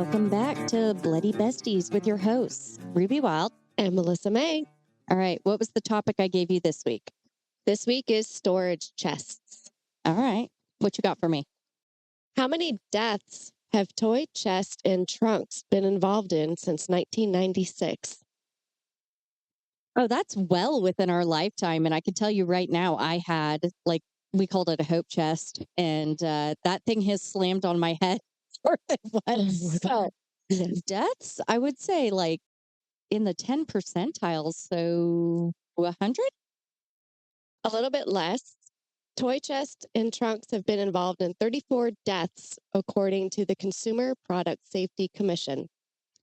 Welcome back to Bloody Besties with your hosts, Ruby Wild and Melissa May. All right, what was the topic I gave you this week? This week is storage chests. All right, what you got for me? How many deaths have toy chests and trunks been involved in since 1996? Oh, that's well within our lifetime. And I can tell you right now, I had, we called it a hope chest, and that thing has slammed on my head more than once. So, deaths, I would say, in the 10 percentiles, so 100? A little bit less. Toy chests and trunks have been involved in 34 deaths, according to the Consumer Product Safety Commission.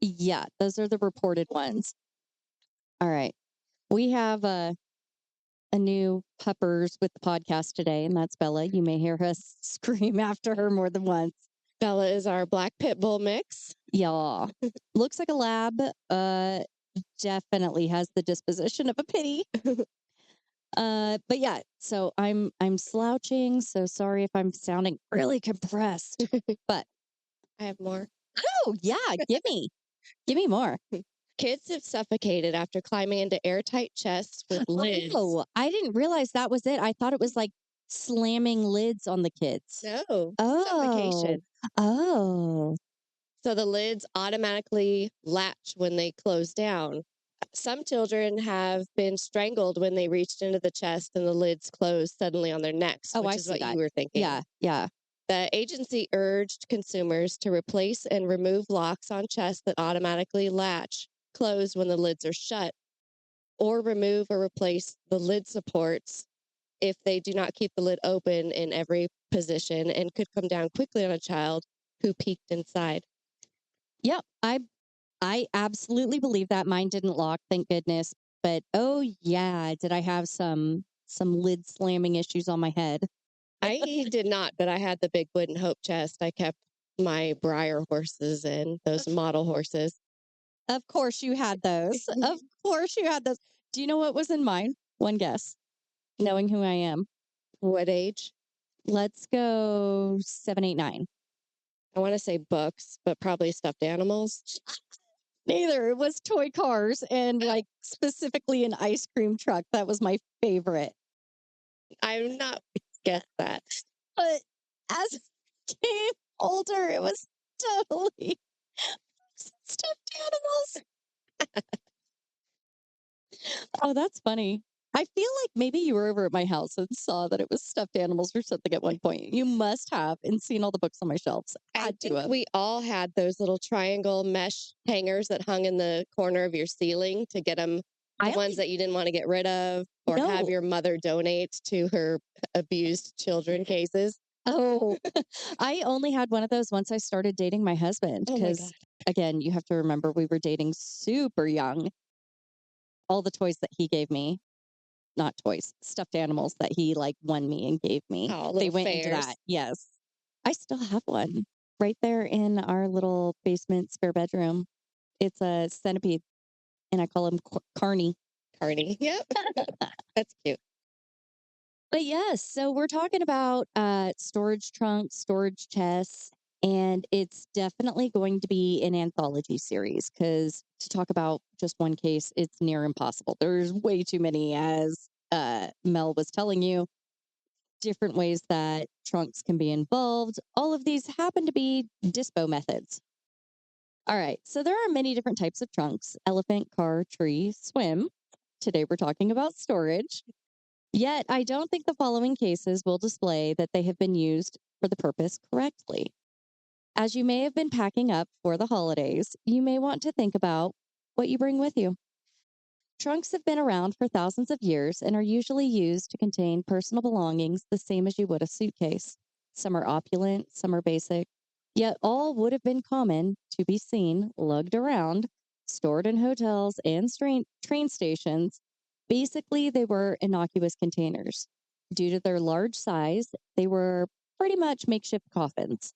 Yeah, those are the reported ones. All right. We have a new puppers with the podcast today, and that's Bella. You may hear us scream after her more than once. Bella is our black pit bull mix. Yeah. Looks like a lab. Definitely has the disposition of a pitty. But yeah, so I'm slouching, so sorry if I'm sounding really compressed. But I have more. Oh, yeah, give me more. Kids have suffocated after climbing into airtight chests with lids. Oh, I didn't realize that was it. I thought it was like slamming lids on the kids. No, suffocation. Oh. So the lids automatically latch when they close down. Some children have been strangled when they reached into the chest and the lids closed suddenly on their necks, which is what you were thinking. Yeah. The agency urged consumers to replace and remove locks on chests that automatically latch closed when the lids are shut, or remove or replace the lid supports if they do not keep the lid open in every position and could come down quickly on a child who peeked inside. Yep, I absolutely believe that. Mine didn't lock, thank goodness. But oh yeah, did I have some lid slamming issues on my head? I did not, but I had the big wooden hope chest. I kept my Breyer horses in, those model horses. Of course you had those. Of course you had those. Do you know what was in mine? One guess. Knowing who I am. What age? Let's go 7, 8, 9. I want to say books, but probably stuffed animals. Neither. It was toy cars and specifically an ice cream truck. That was my favorite. I'm not guess that. But as I became older, it was totally stuffed animals. Oh, that's funny. I feel like maybe you were over at my house and saw that it was stuffed animals or something at one point. You must have, and seen all the books on my shelves. I think we all had those little triangle mesh hangers that hung in the corner of your ceiling to get them, the ones that you didn't want to get rid of or have your mother donate to her abused children cases. Oh, I only had one of those once I started dating my husband because, again, you have to remember we were dating super young. All the toys that he gave me, not toys, stuffed animals that he won me and gave me. They went into that. Yes. I still have one right there in our little basement spare bedroom. It's a centipede and I call him Carney. Carney. Yep. That's cute. But yes, so we're talking about storage trunks, storage chests, and it's definitely going to be an anthology series because to talk about just one case, it's near impossible. There's way too many, as Mel was telling you, different ways that trunks can be involved. All of these happen to be dispo methods. All right, so there are many different types of trunks: elephant, car, tree, swim. Today we're talking about storage. Yet, I don't think the following cases will display that they have been used for the purpose correctly. As you may have been packing up for the holidays, you may want to think about what you bring with you. Trunks have been around for thousands of years and are usually used to contain personal belongings the same as you would a suitcase. Some are opulent, some are basic, yet all would have been common to be seen lugged around, stored in hotels and train stations. Basically, they were innocuous containers. Due to their large size, they were pretty much makeshift coffins.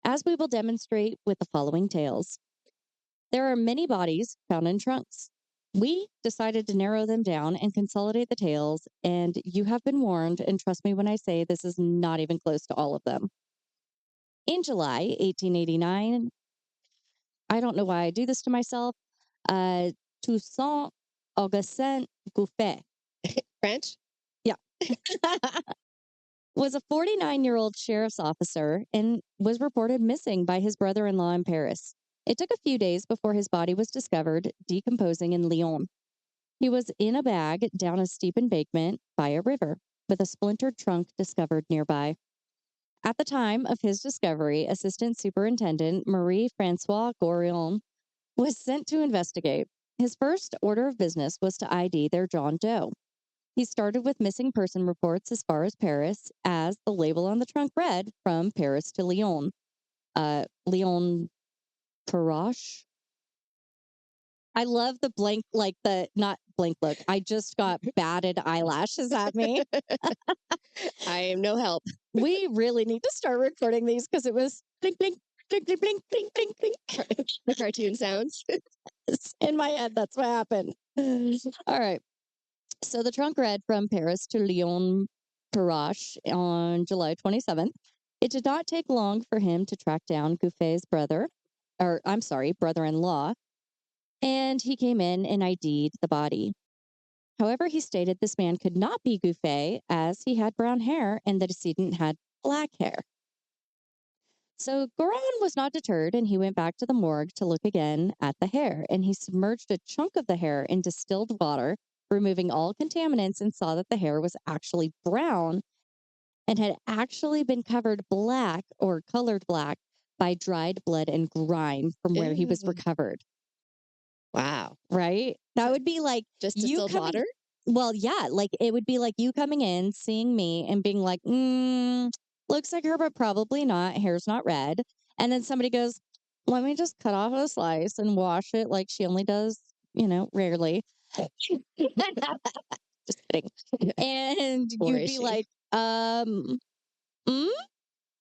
As we will demonstrate with the following tales, there are many bodies found in trunks. We decided to narrow them down and consolidate the tales, and you have been warned, and trust me when I say this is not even close to all of them. In July 1889, I don't know why I do this to myself. Uh, Toussaint Augustin Gouffet. French? Yeah. Was a 49-year-old sheriff's officer and was reported missing by his brother in law in Paris. It took a few days before his body was discovered decomposing in Lyon. He was in a bag down a steep embankment by a river, with a splintered trunk discovered nearby. At the time of his discovery, Assistant Superintendent Marie Francois Gorion was sent to investigate. His first order of business was to ID their John Doe. He started with missing person reports as far as Paris, as the label on the trunk read from Paris to Lyon. Lyon Parache. I love the blank, like the not blank look. I just got batted eyelashes at me. I am no help. We really need to start recording these because it was blink, blink, blink, blink, blink, blink, blink, blink. The cartoon sounds. In my head, that's what happened. All right. So the trunk read from Paris to Lyon Parache on July 27th. It did not take long for him to track down Gouffet's brother, or I'm sorry, brother in law, and he came in and ID'd the body. However, he stated this man could not be Gouffet as he had brown hair and the decedent had black hair. So Goran was not deterred and he went back to the morgue to look again at the hair, and he submerged a chunk of the hair in distilled water, removing all contaminants, and saw that the hair was actually brown and had actually been covered black or colored black by dried blood and grime from where he was Ew. recovered. Wow. Right? That would be like Just you distilled coming. water? Well, yeah, like it would be like you coming in, seeing me, and being like, looks like her, but probably not. Hair's not red. And then somebody goes, let me just cut off a slice and wash it like she only does, rarely. Just kidding. And Or you'd is be she? like, mm?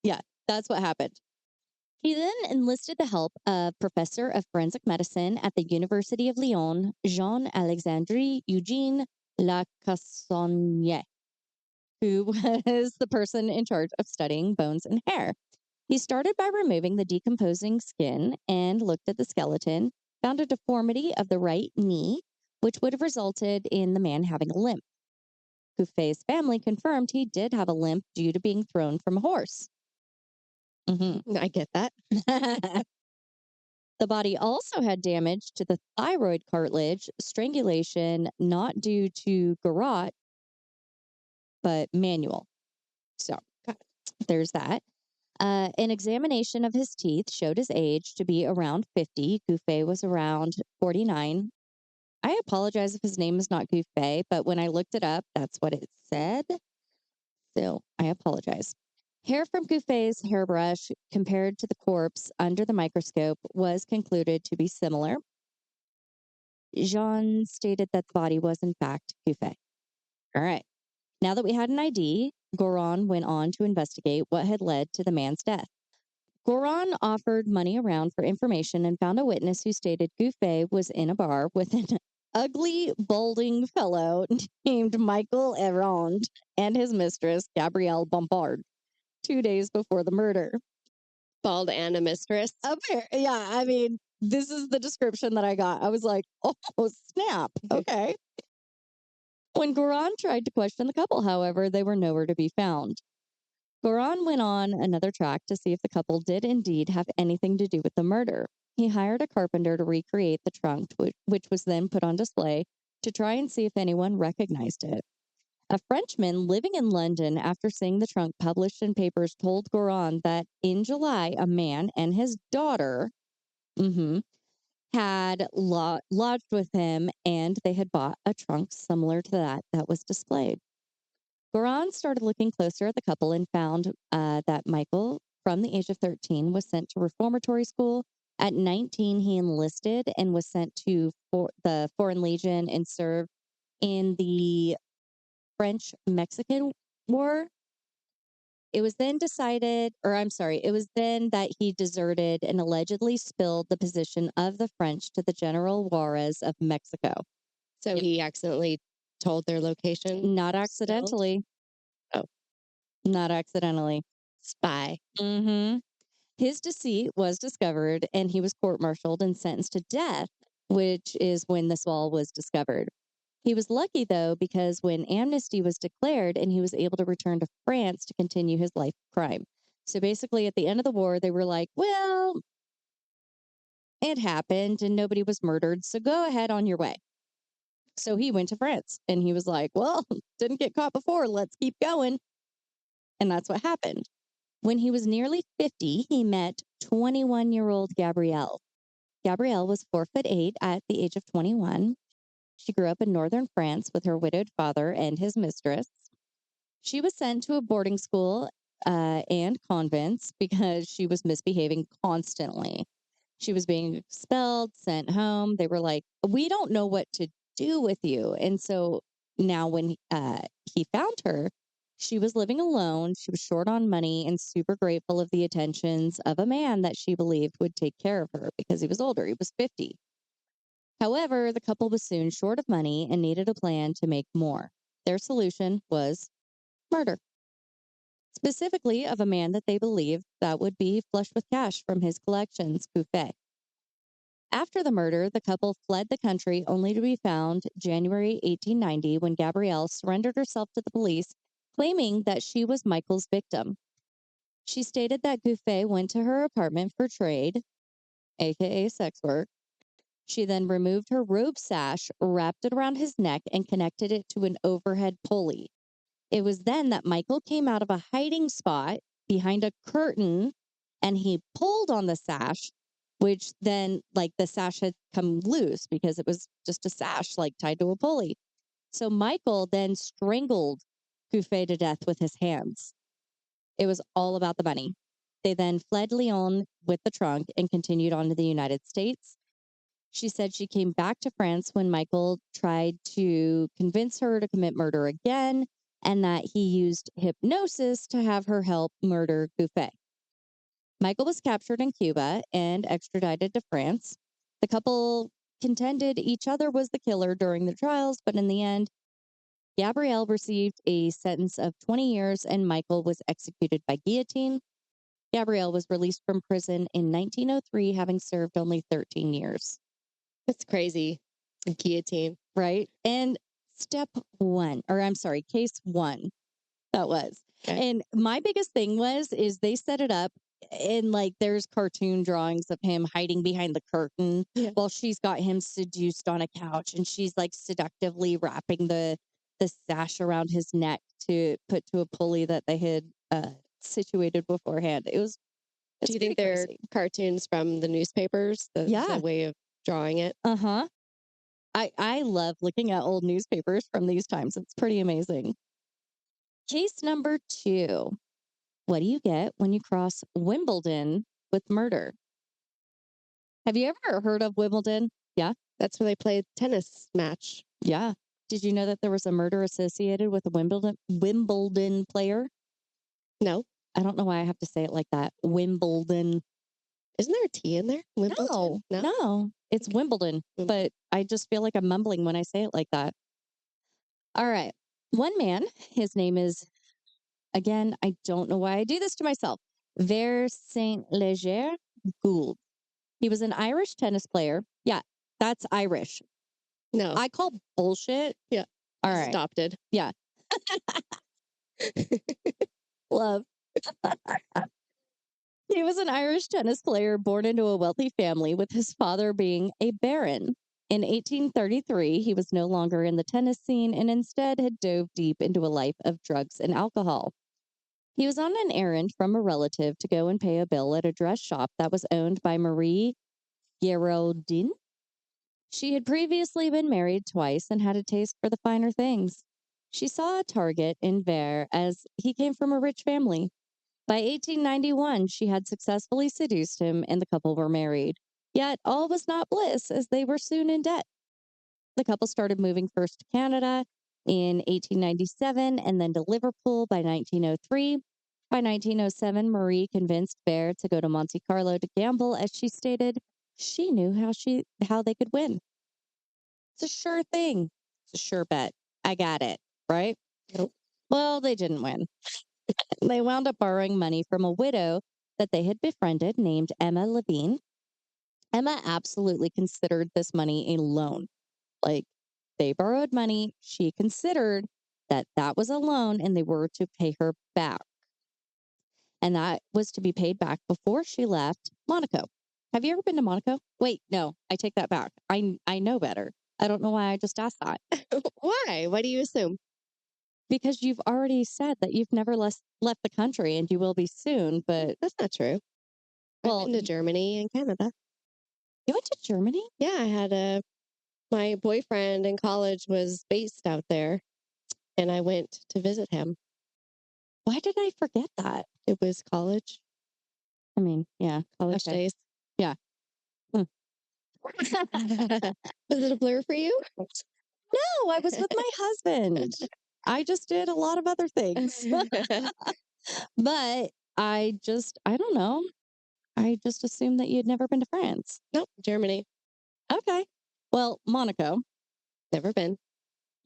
Yeah, that's what happened. He then enlisted the help of professor of forensic medicine at the University of Lyon, Jean-Alexandre Eugene Lacassonnier, who was the person in charge of studying bones and hair. He started by removing the decomposing skin and looked at the skeleton, found a deformity of the right knee, which would have resulted in the man having a limp. Gouffet's family confirmed he did have a limp due to being thrown from a horse. I get that. The body also had damage to the thyroid cartilage, strangulation not due to garrote, but manual. So there's that. An examination of his teeth showed his age to be around 50. Gouffet was around 49. I apologize if his name is not Gouffet, but when I looked it up, that's what it said. So I apologize. Hair from Gouffet's hairbrush compared to the corpse under the microscope was concluded to be similar. Jean stated that the body was, in fact, Gouffet. All right. Now that we had an ID, Goran went on to investigate what had led to the man's death. Goran offered money around for information and found a witness who stated Gouffet was in a bar with an ugly, balding fellow named Michael Errand and his mistress, Gabrielle Bompard, 2 days before the murder. Bald and a mistress. Yeah, I mean, this is the description that I got. I was like, oh, snap. Okay. When Goran tried to question the couple, however, they were nowhere to be found. Goran went on another track to see if the couple did indeed have anything to do with the murder. He hired a carpenter to recreate the trunk, which was then put on display to try and see if anyone recognized it. A Frenchman living in London, after seeing the trunk published in papers, told Goran that in July, a man and his daughter had lodged with him, and they had bought a trunk similar to that was displayed. Goran started looking closer at the couple and found that Michael, from the age of 13, was sent to reformatory school. At 19, he enlisted and was sent to the Foreign Legion and served in the French-Mexican War. It was then it was then that he deserted and allegedly spilled the position of the French to the General Juarez of Mexico. So he accidentally told their location? Not accidentally. Oh. Not accidentally. Spy. Mm-hmm. His deceit was discovered and he was court martialed and sentenced to death, which is when this wall was discovered. He was lucky, though, because when amnesty was declared and he was able to return to France to continue his life of crime. So basically, at the end of the war, they were like, well, it happened and nobody was murdered. So go ahead on your way. So he went to France and he was like, well, didn't get caught before. Let's keep going. And that's what happened. When he was nearly 50, he met 21-year-old Gabrielle. Gabrielle was 4'8" at the age of 21. She grew up in northern France with her widowed father and his mistress. She was sent to a boarding school and convents because she was misbehaving constantly. She was being expelled, sent home. They were like, we don't know what to do with you. And so now when he found her, she was living alone. She was short on money and super grateful of the attentions of a man that she believed would take care of her because he was older. He was 50. However, the couple was soon short of money and needed a plan to make more. Their solution was murder, specifically of a man that they believed that would be flush with cash from his collections, Buffet. After the murder, the couple fled the country only to be found January 1890 when Gabrielle surrendered herself to the police, claiming that she was Michael's victim. She stated that Gouffet went to her apartment for trade, aka sex work. She then removed her robe sash, wrapped it around his neck, and connected it to an overhead pulley. It was then that Michael came out of a hiding spot behind a curtain and he pulled on the sash, which then, like, the sash had come loose because it was just a sash, like, tied to a pulley. So Michael then strangled Gouffet to death with his hands. It was all about the money. They then fled Lyon with the trunk and continued on to the United States. She said she came back to France when Michael tried to convince her to commit murder again, and that he used hypnosis to have her help murder Gouffet. Michael was captured in Cuba and extradited to France. The couple contended each other was the killer during the trials, but in the end, Gabrielle received a sentence of 20 years and Michael was executed by guillotine. Gabrielle was released from prison in 1903, having served only 13 years. That's crazy. A guillotine. Right? And step one, or I'm sorry, case one, that was. Okay. And my biggest thing is they set it up and like there's cartoon drawings of him hiding behind the curtain while she's got him seduced on a couch and she's like seductively wrapping the sash around his neck to put to a pulley that they had situated beforehand. It's Do you think they're crazy. Cartoons from the newspapers? The way of drawing it? Uh-huh. I love looking at old newspapers from these times. It's pretty amazing. Case number 2. What do you get when you cross Wimbledon with murder? Have you ever heard of Wimbledon? Yeah. That's where they play tennis match. Yeah. Did you know that there was a murder associated with a Wimbledon player? No. I don't know why I have to say it like that. Wimbledon. Isn't there a T in there? Wimbledon? No. It's Wimbledon, but I just feel like I'm mumbling when I say it like that. All right. One man, his name is, again, I don't know why I do this to myself, Ver Saint Leger Gould. He was an Irish tennis player. Yeah, that's Irish. No. I call bullshit. Yeah. All right. Adopted. Yeah. Love. He was an Irish tennis player born into a wealthy family, with his father being a baron. In 1833, he was no longer in the tennis scene and instead had dove deep into a life of drugs and alcohol. He was on an errand from a relative to go and pay a bill at a dress shop that was owned by Marie Geraldine. She had previously been married twice and had a taste for the finer things. She saw a target in Vere as he came from a rich family. By 1891, she had successfully seduced him and the couple were married. Yet all was not bliss as they were soon in debt. The couple started moving first to Canada in 1897 and then to Liverpool by 1903. By 1907, Marie convinced Bear to go to Monte Carlo to gamble, as she stated she knew how they could win. It's a sure thing. It's a sure bet. I got it, right? Nope. Well, they didn't win. They wound up borrowing money from a widow that they had befriended named Emma Levine. Emma absolutely considered this money a loan. Like they borrowed money. She considered that that was a loan and they were to pay her back. And that was to be paid back before she left Monaco. Have you ever been to Monaco? Wait, no, I take that back. I know better. I don't know why I just asked that. Why? What do you assume? Because you've already said that you've never left the country and you will be soon. But, That's not true. I've well, been to Germany and Canada. you went to Germany? Yeah, my boyfriend in college was based out there, and I went to visit him. Why did I forget that? It was college, I mean, yeah. college Okay. days. Yeah. Hmm. Was it a blur for you? No, I was with my husband. I just did a lot of other things. But I don't know. I just assumed that you had never been to France. Nope, Germany. Okay. Well, Monaco, Never been.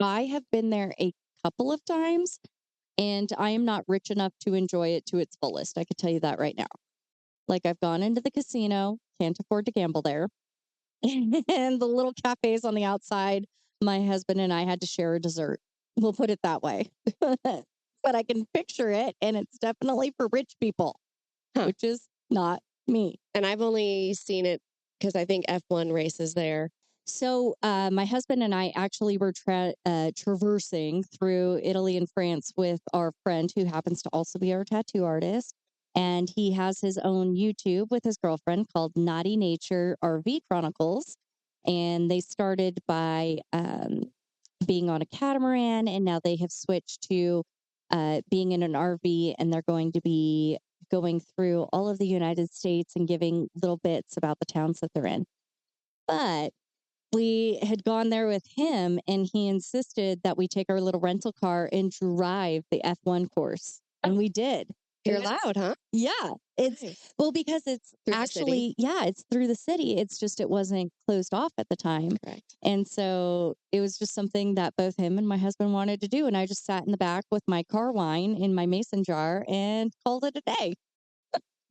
I have been there a couple of times and I am not rich enough to enjoy it to its fullest. I could tell you that right now. Like I've gone into the casino, can't afford to gamble there. And the little cafes on the outside, my husband and I had to share a dessert. We'll put it that way. But I can picture it, and it's definitely for rich people, Huh. which is not me. And I've only seen it because I think F1 races there. So, my husband and I actually were traversing through Italy and France with our friend who happens to also be our tattoo artist. And he has his own YouTube with his girlfriend called Naughty Nature RV Chronicles. And they started by being on a catamaran, and now they have switched to being in an RV, and they're going to be going through all of the United States and giving little bits about the towns that they're in. But we had gone there with him and he insisted that we take our little rental car and drive the F1 course. And we did. You're And it's- loud, huh? Yeah. It's Nice. well, because it's Through the actually, yeah, it's through the city. It's just, it wasn't closed off at the time. Correct. And so it was just something that both him and my husband wanted to do. And I just sat in the back with my car wine in my mason jar and called it a day.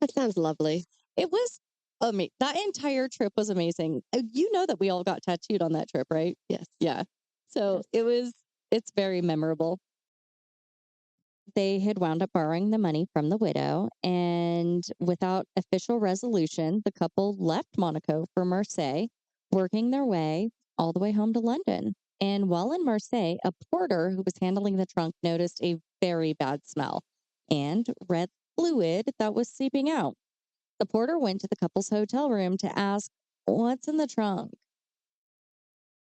That sounds lovely. It was amazing. That entire trip was amazing. You know that we all got tattooed on that trip, right? Yes. Yeah. So it's very memorable. They had wound up borrowing the money from the widow, and without official resolution, the couple left Monaco for Marseille, working their way all the way home to London. And while in Marseille, a porter who was handling the trunk noticed a very bad smell and red fluid that was seeping out. The porter went to the couple's hotel room to ask, "What's in the trunk?"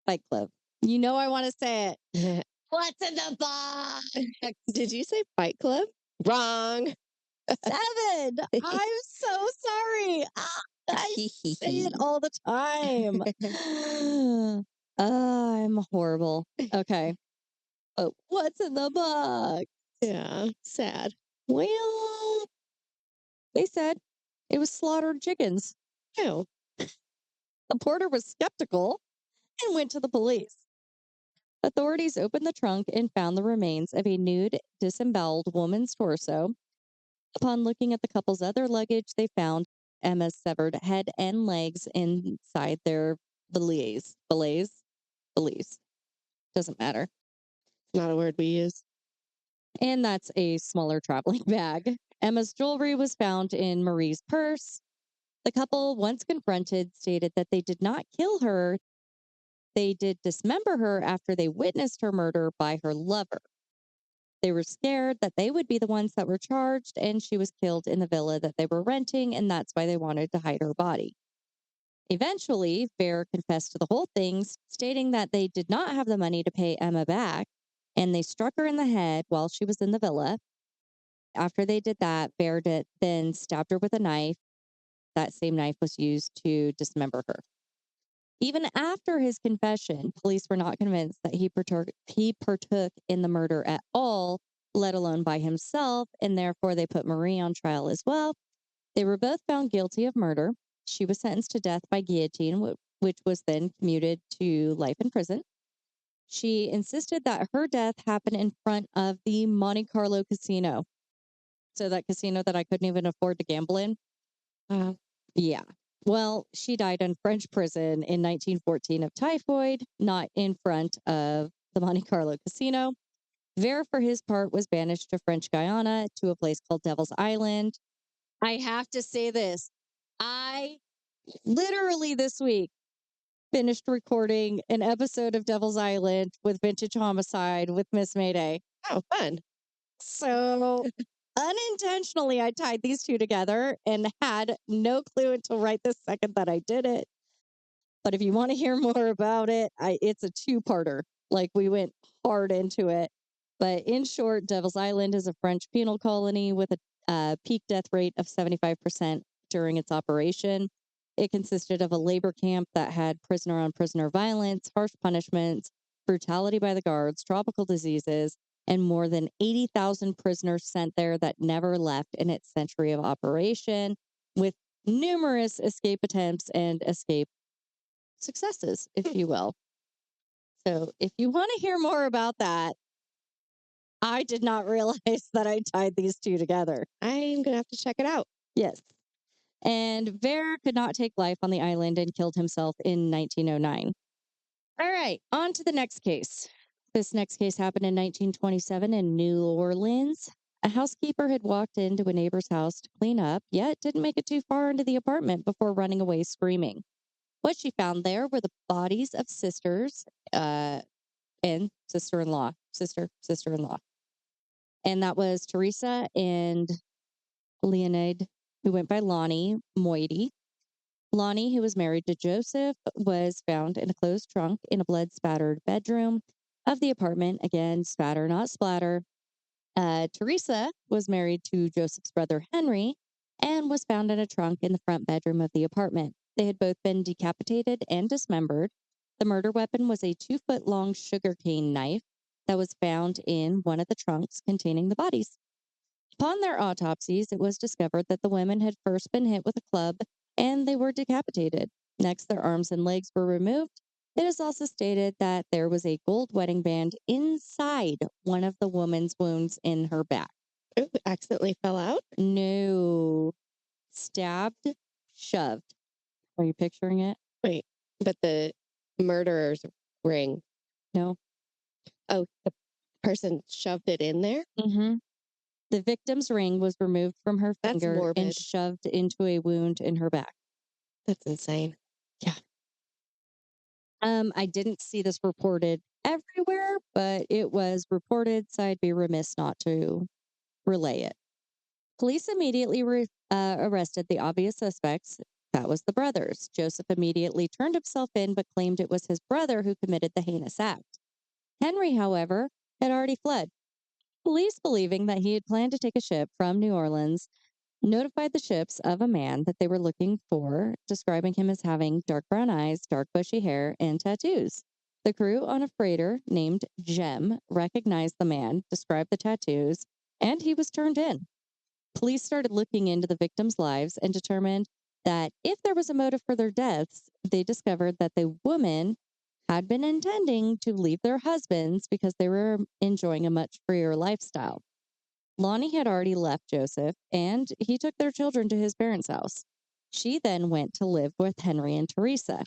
Fight Club. You know I want to say it. What's in the box? Did you say Fight Club? Wrong. 7. I'm so sorry. I say it all the time. I'm horrible. Okay. Oh, what's in the box? Yeah, sad. Well, they said it was slaughtered chickens. Ew. The porter was skeptical and went to the police. Authorities opened the trunk and found the remains of a nude, disemboweled woman's torso. Upon looking at the couple's other luggage, they found Emma's severed head and legs inside their valise. Valise. Doesn't matter. Not a word we use. And that's a smaller traveling bag. Emma's jewelry was found in Marie's purse. The couple, once confronted, stated that they did not kill her. They did dismember her after they witnessed her murder by her lover. They were scared that they would be the ones that were charged, and she was killed in the villa that they were renting, and that's why they wanted to hide her body. Eventually, Bear confessed to the whole thing, stating that they did not have the money to pay Emma back, and they struck her in the head while she was in the villa. After they did that, Bear then stabbed her with a knife. That same knife was used to dismember her. Even after his confession, police were not convinced that he partook in the murder at all, let alone by himself, and therefore they put Marie on trial as well. They were both found guilty of murder. She was sentenced to death by guillotine, which was then commuted to life in prison. She insisted that her death happened in front of the Monte Carlo casino. to that casino that I couldn't even afford to gamble in. Uh, Yeah. Well, she died in French prison in 1914 of typhoid, not in front of the Monte Carlo casino. Ver, for his part, was banished to French Guiana to a place called Devil's Island. I have to say this. I literally this week finished recording an episode of Devil's Island with Vintage Homicide with Miss Mayday. oh, fun. So unintentionally, I tied these two together and had no clue until right this second that I did it. But if you want to hear more about it, it's a two-parter. Like we went hard into it. But in short, Devil's Island is a French penal colony with a peak death rate of 75% during its operation. It consisted of a labor camp that had prisoner on prisoner violence, harsh punishments, brutality by the guards, tropical diseases, and more than 80,000 prisoners sent there that never left in its century of operation, with numerous escape attempts and escape successes, if you will. So if you want to hear more about that, I did not realize that I tied these two together. I'm going to have to check it out. Yes. And Ver could not take life on the island and killed himself in 1909. All right, on to the next case. This next case happened in 1927 in New Orleans. A housekeeper had walked into a neighbor's house to clean up, yet didn't make it too far into the apartment before running away screaming. What she found there were the bodies of sisters and sister-in-law. And that was Teresa and Leonid, who went by Lonnie Moiety. Lonnie, who was married to Joseph, was found in a closed trunk in a blood-spattered bedroom of the apartment. Again, spatter, not splatter. Teresa was married to Joseph's brother Henry and was found in a trunk in the front bedroom of the apartment. They had both been decapitated and dismembered. The murder weapon was a 2-foot long sugarcane knife that was found in one of the trunks containing the bodies. Upon their autopsies, it was discovered that the women had first been hit with a club and they were decapitated. Next, their arms and legs were removed. It is also stated that there was a gold wedding band inside one of the woman's wounds in her back. Ooh, accidentally fell out? No. Stabbed, shoved. Are you picturing it? Wait, but the murderer's ring. No. Oh, the person shoved it in there? Mm-hmm. The victim's ring was removed from her That's finger and morbid. shoved into a wound in her back. That's insane. Yeah. I didn't see this reported everywhere, but it was reported, so I'd be remiss not to relay it. Police immediately arrested the obvious suspects. That was the brothers. Joseph immediately turned himself in, but claimed it was his brother who committed the heinous act. Henry, however, had already fled. Police, believing that he had planned to take a ship from New Orleans, notified the ships of a man that they were looking for, describing him as having dark brown eyes, dark bushy hair, and tattoos. The crew on a freighter named Jem recognized the man, described the tattoos, and he was turned in. Police started looking into the victims' lives and determined that if there was a motive for their deaths, they discovered that the women had been intending to leave their husbands because they were enjoying a much freer lifestyle. Lonnie had already left Joseph, and he took their children to his parents' house. She then went to live with Henry and Teresa.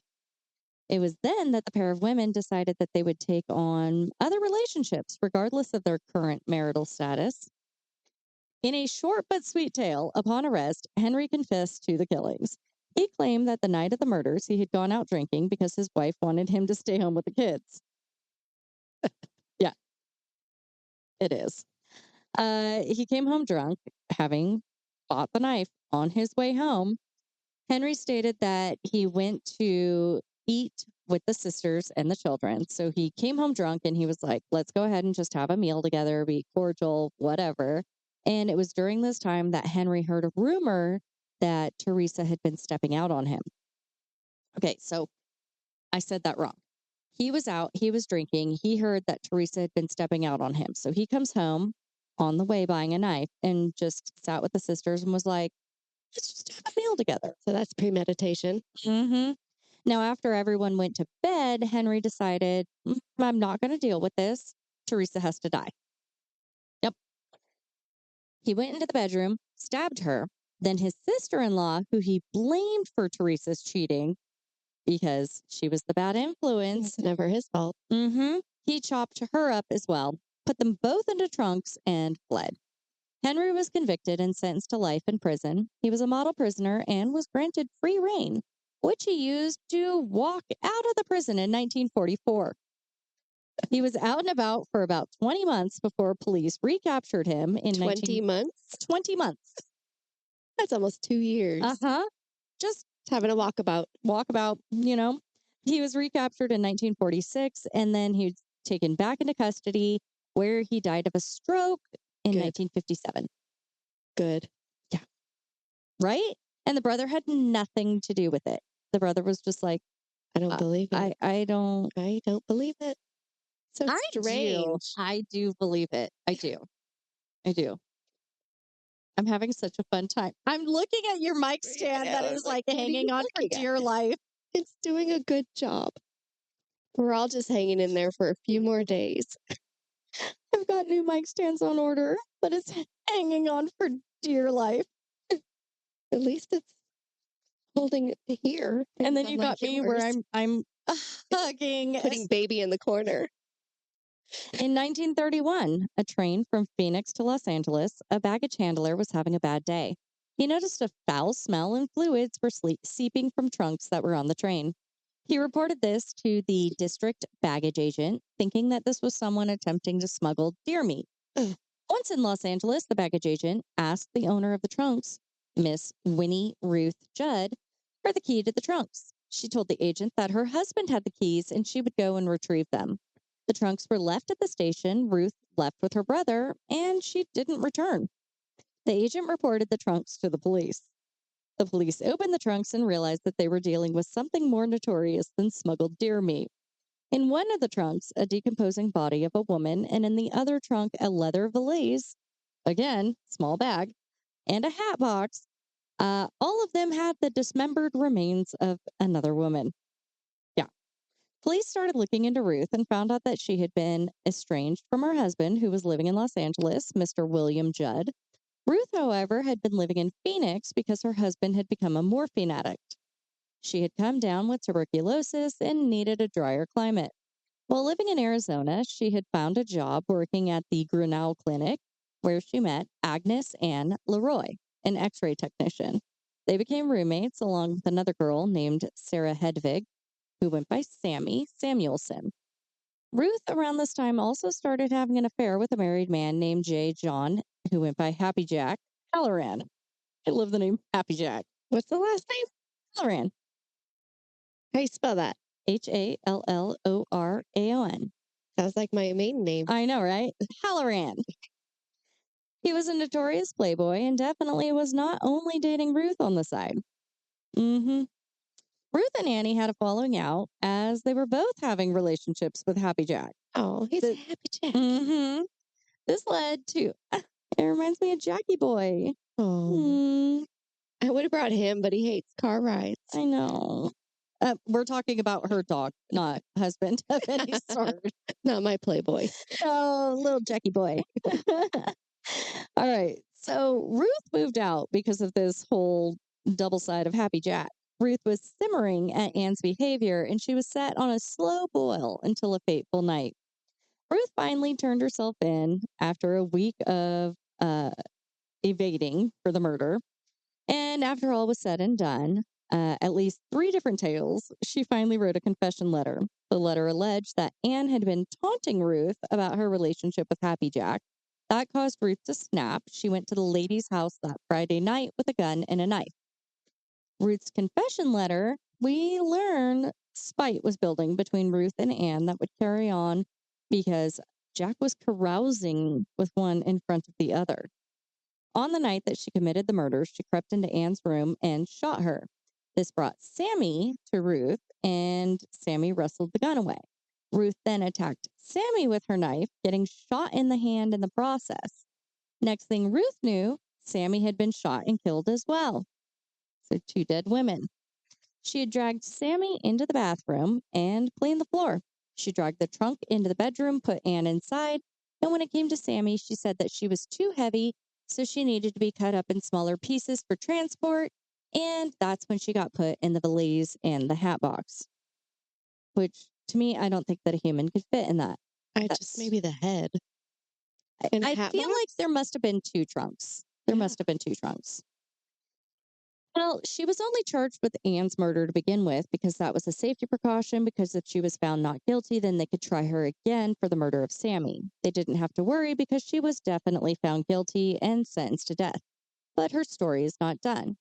It was then that the pair of women decided that they would take on other relationships, regardless of their current marital status. In a short but sweet tale, upon arrest, Henry confessed to the killings. He claimed that the night of the murders, he had gone out drinking because his wife wanted him to stay home with the kids. Yeah, it is. He came home drunk, having bought the knife on his way home. Henry stated that he went to eat with the sisters and the children. So he came home drunk and he was like, let's go ahead and just have a meal together, be cordial, whatever. And it was during this time that Henry heard a rumor that Teresa had been stepping out on him. Okay, so I said that wrong. He was out, he was drinking. He heard that Teresa had been stepping out on him. So he comes home on the way buying a knife and just sat with the sisters and was like, let's just have a meal together. So that's premeditation. Mm-hmm. Now, after everyone went to bed, Henry decided, I'm not going to deal with this. Teresa has to die. Yep. He went into the bedroom, stabbed her. Then his sister-in-law, who he blamed for Teresa's cheating because she was the bad influence. It's never his fault. He chopped her up as well, put them both into trunks, and fled. Henry was convicted and sentenced to life in prison. He was a model prisoner and was granted free reign, which he used to walk out of the prison in 1944. He was out and about for about 20 months before police recaptured him in 20 months? 20 months. That's almost 2 years. Just having a walkabout. He was recaptured in 1946, and then he was taken back into custody, where he died of a stroke in 1957. Good. Yeah. Right? And the brother had nothing to do with it. The brother was just like, I don't believe it. I don't believe it. So strange. I do believe it. I do. I'm having such a fun time. I'm looking at your mic stand that is like hanging on for dear life. It's doing a good job. We're all just hanging in there for a few more days. I've got new mic stands on order, but it's hanging on for dear life. At least it's holding it here. And then you got me where I'm hugging, putting baby in the corner. In 1931, a train from Phoenix to Los Angeles, a baggage handler was having a bad day. He noticed a foul smell and fluids were seeping from trunks that were on the train. He reported this to the district baggage agent, thinking that this was someone attempting to smuggle deer meat. Once in Los Angeles, the baggage agent asked the owner of the trunks, Miss Winnie Ruth Judd, for the key to the trunks. She told the agent that her husband had the keys and she would go and retrieve them. The trunks were left at the station. Ruth left with her brother, and she didn't return. The agent reported the trunks to the police. The police opened the trunks and realized that they were dealing with something more notorious than smuggled deer meat. In one of the trunks, a decomposing body of a woman, and in the other trunk, a leather valise, again, small bag, and a hat box. All of them had the dismembered remains of another woman. Police started looking into Ruth and found out that she had been estranged from her husband, who was living in Los Angeles, Mr. William Judd. Ruth, however, had been living in Phoenix because her husband had become a morphine addict. She had come down with tuberculosis and needed a drier climate. While living in Arizona, she had found a job working at the Grinnell Clinic, where she met Agnes Ann Leroy, an x-ray technician. They became roommates along with another girl named Sarah Hedvig, who went by Sammy Samuelson. Ruth, around this time, also started having an affair with a married man named J. John, who went by Happy Jack Halloran. I love the name Happy Jack. What's the last name? Halloran. How do you spell that? Halloran. Sounds like my maiden name. I know, right? Halloran. He was a notorious playboy and definitely was not only dating Ruth on the side. Ruth and Annie had a falling out as they were both having relationships with Happy Jack. Oh, he's a Happy Jack. This led to, it reminds me of Jackie Boy. Oh. I would have brought him, but he hates car rides. I know. We're talking about her dog, not husband of any sort. Not my Playboy. Oh, little Jackie Boy. All right. So Ruth moved out because of this whole double side of Happy Jack. Ruth was simmering at Anne's behavior, and she was set on a slow boil until a fateful night. Ruth finally turned herself in after a week of evading for the murder. And after all was said and done, at least 3 different tales, she finally wrote a confession letter. The letter alleged that Anne had been taunting Ruth about her relationship with Happy Jack. That caused Ruth to snap. She went to the lady's house that Friday night with a gun and a knife. Ruth's confession letter, we learn spite was building between Ruth and Anne that would carry on because Jack was carousing with one in front of the other. On the night that she committed the murder, she crept into Anne's room and shot her. This brought Sammy to Ruth, and Sammy wrestled the gun away. Ruth then attacked Sammy with her knife, getting shot in the hand in the process. Next thing Ruth knew, Sammy had been shot and killed as well. So 2 dead women. She had dragged Sammy into the bathroom and cleaned the floor. She dragged the trunk into the bedroom, put Anne inside, and when it came to Sammy, she said that she was too heavy, So she needed to be cut up in smaller pieces for transport. And that's when she got put in the valise and the hat box, which to me, I don't think that a human could fit in that. I just That's, maybe the head in a I hat feel like box. there must have been two trunks. There Yeah. must have been two trunks. Well, she was only charged with Anne's murder to begin with because that was a safety precaution. Because if she was found not guilty, then they could try her again for the murder of Sammy. They didn't have to worry because she was definitely found guilty and sentenced to death. But her story is not done.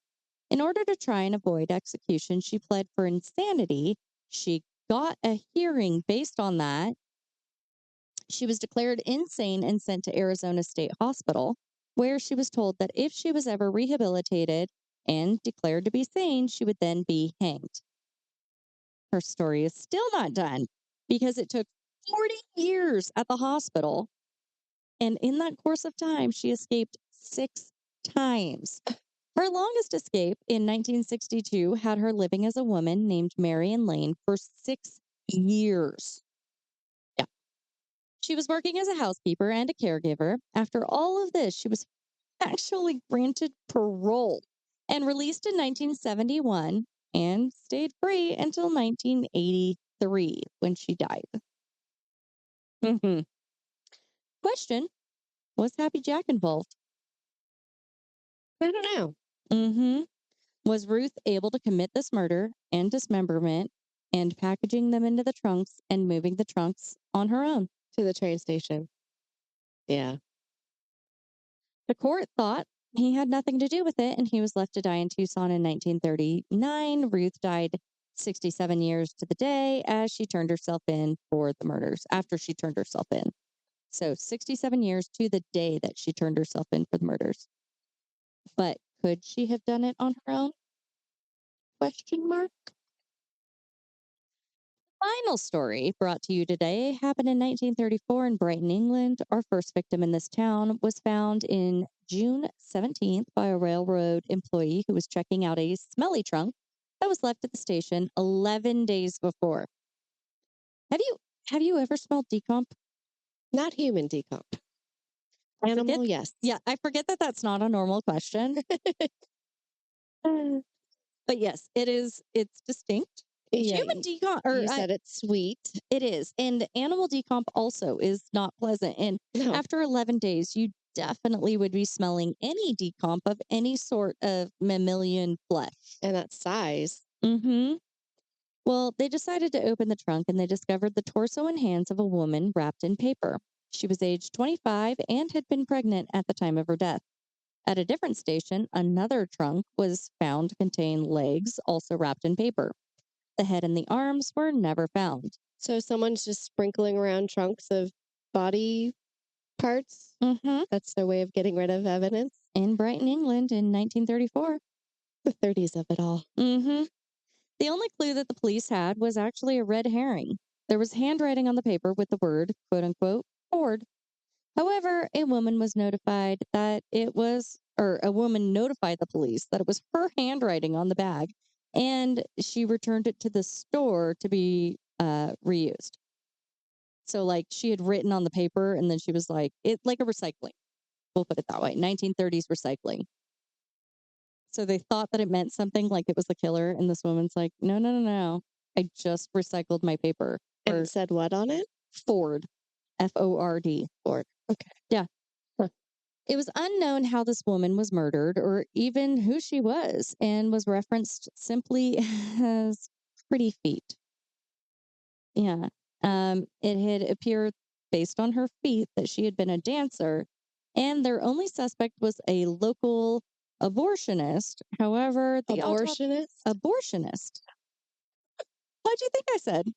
In order to try and avoid execution, she pled for insanity. She got a hearing based on that. She was declared insane and sent to Arizona State Hospital, where she was told that if she was ever rehabilitated and declared to be sane, she would then be hanged. Her story is still not done because it took 40 years at the hospital. And in that course of time, she escaped 6 times. Her longest escape in 1962 had her living as a woman named Marion Lane for 6 years. Yeah. She was working as a housekeeper and a caregiver. After all of this, she was actually granted parole and released in 1971 and stayed free until 1983 when she died. Question: was Happy Jack involved? I don't know. Mm-hmm. Was Ruth able to commit this murder and dismemberment and packaging them into the trunks and moving the trunks on her own? To the train station. Yeah. The court thought he had nothing to do with it and he was left to die in Tucson in 1939. Ruth died 67 years to the day as she turned herself in for the murders, after she turned herself in. So 67 years to the day that she turned herself in for the murders. But could she have done it on her own? Question mark. Final story brought to you today happened in 1934 in Brighton, England. Our first victim in this town was found in June 17th by a railroad employee who was checking out a smelly trunk that was left at the station 11 days before. Have you have you ever smelled decomp? Not human decomp. I forget. Animal, yes. Yeah, I forget that that's not a normal question. But yes, it is. It's distinct. Yeah. Human decomp, or You said it's sweet. it is. And animal decomp also is not pleasant. And No. after 11 days, you definitely would be smelling any decomp of any sort of mammalian flesh. And that size. Mm-hmm. Well, they decided to open the trunk and they discovered the torso and hands of a woman wrapped in paper. She was aged 25 and had been pregnant at the time of her death. At a different station, another trunk was found to contain legs, also wrapped in paper. The head and the arms were never found. So someone's just sprinkling around trunks of body parts. Mm-hmm. That's their way of getting rid of evidence. In Brighton, England in 1934. The 30s of it all. Mm-hmm. The only clue that the police had was actually a red herring. There was handwriting on the paper with the word, quote unquote, Ford. However, a woman notified the police that it was her handwriting on the bag, and she returned it to the store to be reused. So, like, she had written on the paper, and then she was like, it like a recycling. We'll put it that way. 1930s recycling. So they thought that it meant something, like it was the killer, and this woman's like, no, no, no, no. I just recycled my paper. And Or it said what on it? Ford. Ford. Ford. Okay. Yeah. Huh. It was unknown how this woman was murdered or even who she was, and was referenced simply as pretty feet. Yeah. It had appeared based on her feet that she had been a dancer, and their only suspect was a local abortionist. However, the Abortionist? abortionist. What'd you think I said?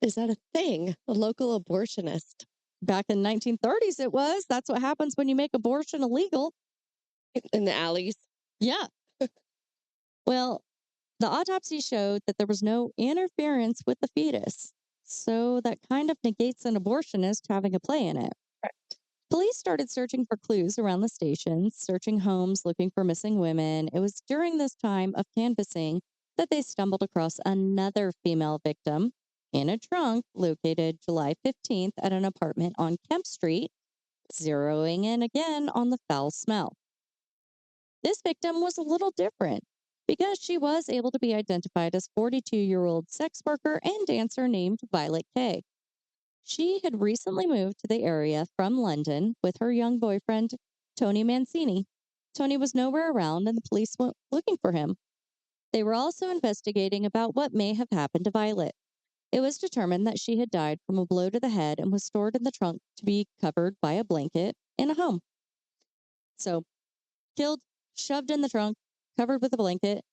Is that a thing? A local abortionist? Back in 1930s, it was. That's what happens when you make abortion illegal. In the alleys? Yeah. Well, the autopsy showed that there was no interference with the fetus. So that kind of negates an abortionist having a play in it. Correct. Police started searching for clues around the stations, searching homes, looking for missing women. It was during this time of canvassing that they stumbled across another female victim in a trunk located July 15th at an apartment on Kemp Street. zeroing in again on the foul smell. This victim was a little different because she was able to be identified as 42-year-old sex worker and dancer named Violet Kay. She had recently moved to the area from London with her young boyfriend, Tony Mancini. Tony was nowhere around and the police went looking for him. They were also investigating about what may have happened to Violet. It was determined that she had died from a blow to the head and was stored in the trunk to be covered by a blanket in a home. So, killed, shoved in the trunk, covered with a blanket.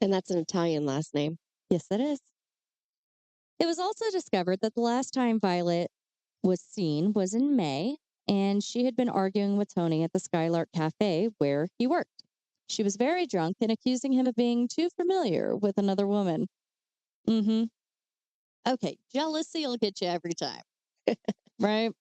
And that's an Italian last name. Yes, it is. It was also discovered that the last time Violet was seen was in May, and she had been arguing with Tony at the Skylark Cafe where he worked. She was very drunk and accusing him of being too familiar with another woman. Okay, jealousy will get you every time, right?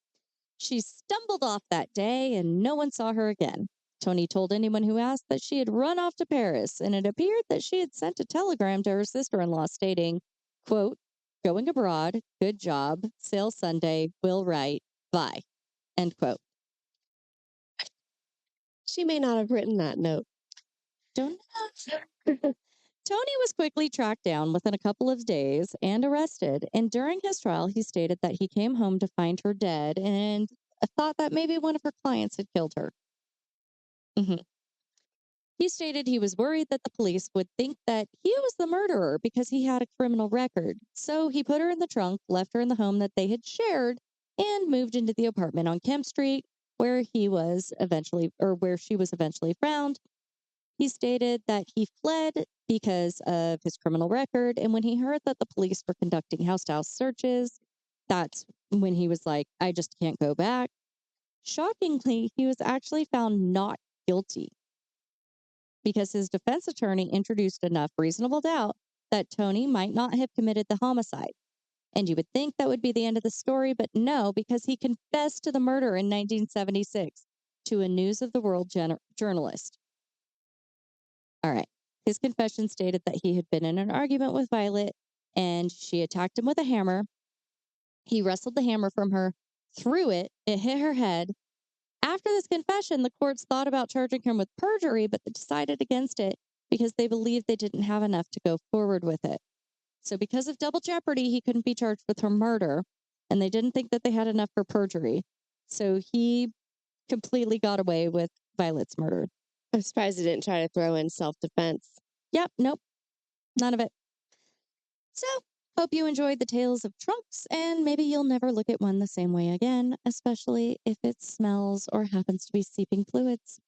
She stumbled off that day and no one saw her again. Tony told anyone who asked that she had run off to Paris, and it appeared that she had sent a telegram to her sister-in-law stating, quote, "Going abroad, good job, sail Sunday, will write, bye," end quote. She may not have written that note. Don't know. Tony was quickly tracked down within a couple of days and arrested. And during his trial, he stated that he came home to find her dead and thought that maybe one of her clients had killed her. He stated he was worried that the police would think that he was the murderer because he had a criminal record. So he put her in the trunk, left her in the home that they had shared, and moved into the apartment on Kemp Street, where she was eventually found. He stated that he fled because of his criminal record, and when he heard that the police were conducting house-to-house searches, that's when he was like, I just can't go back. Shockingly, he was actually found not guilty because his defense attorney introduced enough reasonable doubt that Tony might not have committed the homicide. And you would think that would be the end of the story, but no, because he confessed to the murder in 1976 to a News of the World journalist. All right. His confession stated that he had been in an argument with Violet and she attacked him with a hammer. He wrestled the hammer from her, threw it, it hit her head. After this confession, the courts thought about charging him with perjury, but they decided against it because they believed they didn't have enough to go forward with it. So because of double jeopardy, he couldn't be charged with her murder, and they didn't think that they had enough for perjury. So he completely got away with Violet's murder. I'm surprised he didn't try to throw in self-defense. Yep, nope, none of it. So, hope you enjoyed the tales of trunks, and maybe you'll never look at one the same way again, especially if it smells or happens to be seeping fluids.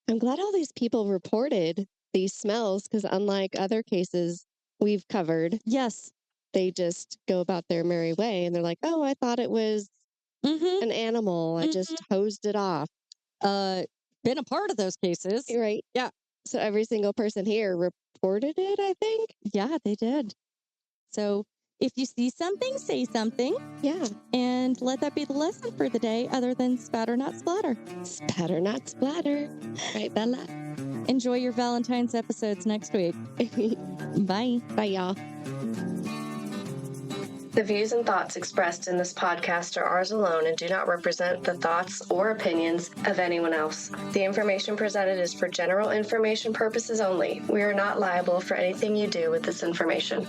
I'm glad all these people reported these smells because unlike other cases we've covered, yes, they just go about their merry way and they're like, oh, I thought it was an animal. I just hosed it off. Been a part of those cases. Right. Yeah. So every single person here reported it, I think. Yeah, they did. So if you see something, say something. Yeah. And let that be the lesson for the day, other than spatter, not splatter. Spatter, not splatter. Right, Bella? Enjoy your Valentine's episodes next week. Bye. Bye, y'all. The views and thoughts expressed in this podcast are ours alone and do not represent the thoughts or opinions of anyone else. The information presented is for general information purposes only. We are not liable for anything you do with this information.